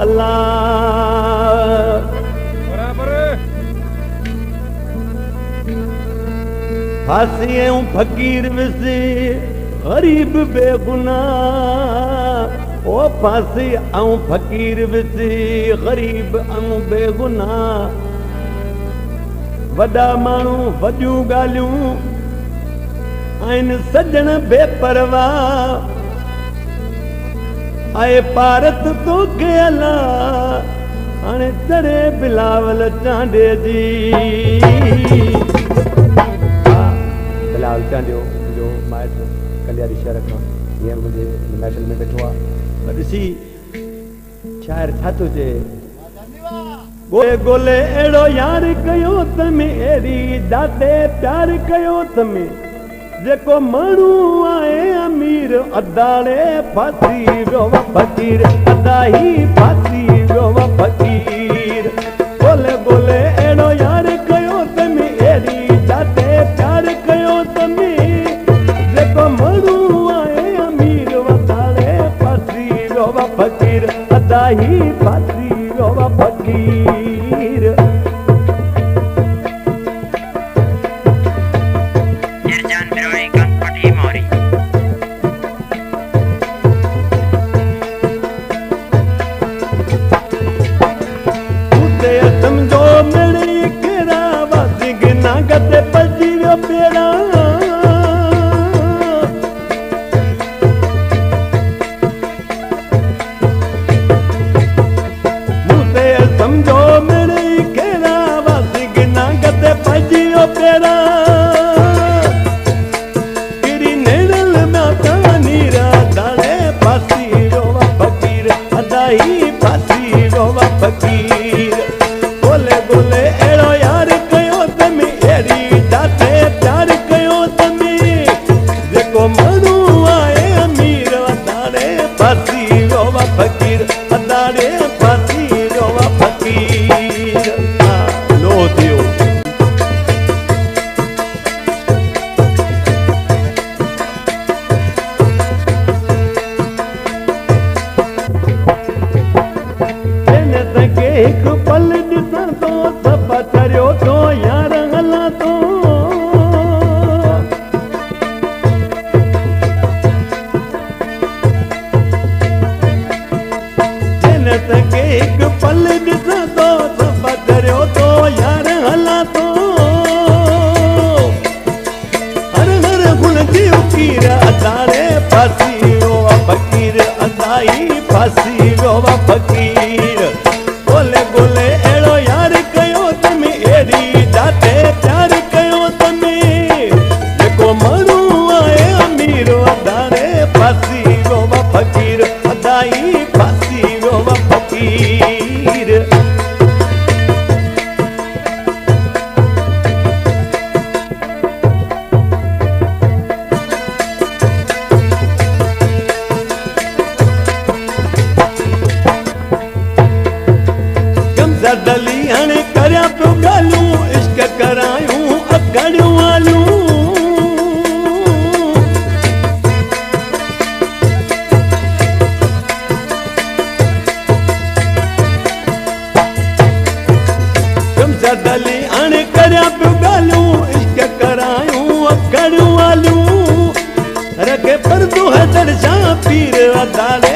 अल्लाह बराबर फांसी ऐं फकीर विसी गरीब बेगुनाह ओ फांसी ऐं फकीर विसी गरीब ऐं बेगुनाह वॾा माण्हू वॾियूं ॻाल्हियूं आहिनि सजण बेपरवाह आए पारत तोखे अलाह हाणे चढ़े बिलावल चांडे जी बिलावल चांडियो जो माइट कल्याणी शहर खां हींअर मुंहिंजे महफ़िल में वेठो आहे पर ॾिसी शाइर छा थो चए गोले गोले एड़ो यार कयो तमें एड़ी जाते प्यार कयो तमें जेको माण्हू आहे अमीर अदाड़े फासी वियो फकीर अदा ही फासी वियो फकीर गोले गोले एड़ो यार कयो तमें एड़ी जाते प्यार कयो तमें जेको माण्हू आहे अमीर अदाड़े फासी वियो फकीर अदा ही फासी वियो फकीर निर्जान बिरोई गणपति मौरी उते समझो मेरी केरा वासिग नागत पजी वियो पेरा उते समझो मेरी केरा वासिग नागत पजी वियो पेरा किरी नेरल माता नीरा दाणे फासी वियो फकीर अदाई फासी वियो फकीर गोले गोले एड़ो यार कयो तमें एड़ी जाते प्यार कयो तमें जेको माण्हू आहे अमीर अदाड़े फासी वियो फकीर अदाड़े फासी वियो फकीर लो थियो एक पल ॾिसां तो सब चरियो तो यार हलां तो एक पल ॾिसां तो सब चरियो तो यार हलां तो हर हर गुण जी उकीर अदाड़े फासी वियो फकीर अदाई फासी वियो फकीर गोले गोले एड़ो यार कयो तमें एड़ी जाते प्यार कयो तमें जेको माण्हू आहे अमीर अदाड़े फासी वियो फकीर अदाई फासी वियो फकीर दली हाणे करिया पियो ॻाल्हियूं इश्क करायूं अगड़ियूं वालियूं दली हाणे करिया पियो ॻाल्हियूं इश्क करायूं अगड़ियूं वालियूं रखे परदो हैदर शाह पीर अदाड़े